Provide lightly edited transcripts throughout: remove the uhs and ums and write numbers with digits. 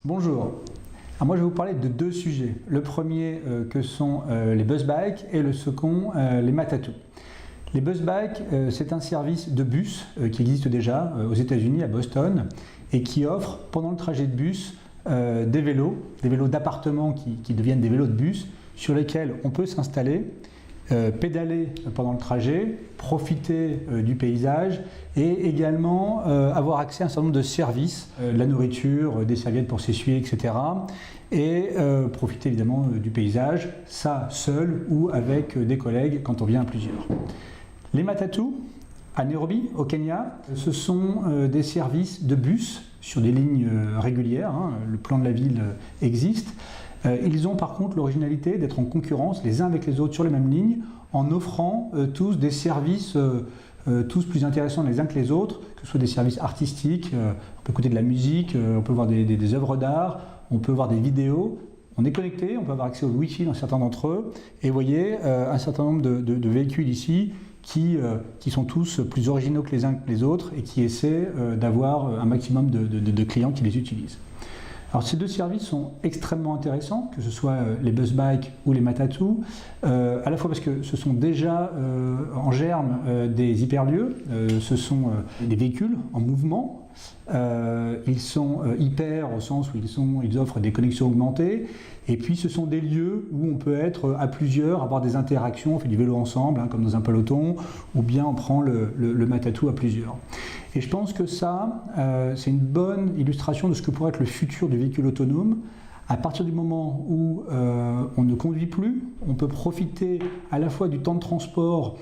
Bonjour, alors moi je vais vous parler de deux sujets. Le premier que sont les bus bikes et le second les Matatu. Les bus bikes, c'est un service de bus qui existe déjà aux États-Unis, à Boston, et qui offre pendant le trajet de bus des vélos d'appartement qui deviennent des vélos de bus sur lesquels on peut s'installer, pédaler pendant le trajet, profiter du paysage et également avoir accès à un certain nombre de services, de la nourriture, des serviettes pour s'essuyer, etc. Et profiter évidemment du paysage, ça seul ou avec des collègues quand on vient à plusieurs. Les Matatu, à Nairobi, au Kenya, ce sont des services de bus sur des lignes régulières, le plan de la ville existe. Ils ont par contre l'originalité d'être en concurrence les uns avec les autres sur les mêmes lignes en offrant tous des services tous plus intéressants les uns que les autres, que ce soit des services artistiques, on peut écouter de la musique, on peut voir des œuvres d'art, on peut voir des vidéos. On est connecté, on peut avoir accès au Wi-Fi dans certains d'entre eux et vous voyez un certain nombre de véhicules ici qui sont tous plus originaux que les uns que les autres et qui essaient d'avoir un maximum de clients qui les utilisent. Alors ces deux services sont extrêmement intéressants, que ce soit les bus bikes ou les Matatu, à la fois parce que ce sont déjà en germe des hyperlieux, ce sont des véhicules en mouvement, ils sont hyper au sens où ils offrent des connexions augmentées, et puis ce sont des lieux où on peut être à plusieurs, avoir des interactions, on fait du vélo ensemble, comme dans un peloton, ou bien on prend le Matatu à plusieurs. Et je pense que ça, c'est une bonne illustration de ce que pourrait être le futur du véhicule autonome. À partir du moment où on ne conduit plus, on peut profiter à la fois du temps de transport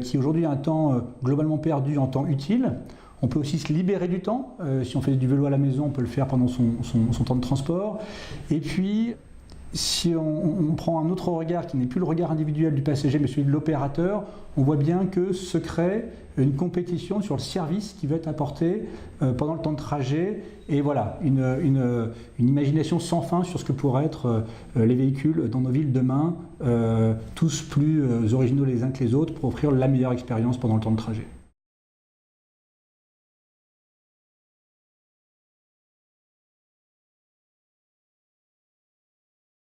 qui aujourd'hui est un temps globalement perdu en temps utile. On peut aussi se libérer du temps. Si on fait du vélo à la maison, on peut le faire pendant son temps de transport. Et puis, si on prend un autre regard qui n'est plus le regard individuel du passager mais celui de l'opérateur, on voit bien que se crée une compétition sur le service qui va être apporté pendant le temps de trajet et voilà, une imagination sans fin sur ce que pourraient être les véhicules dans nos villes demain, tous plus originaux les uns que les autres pour offrir la meilleure expérience pendant le temps de trajet.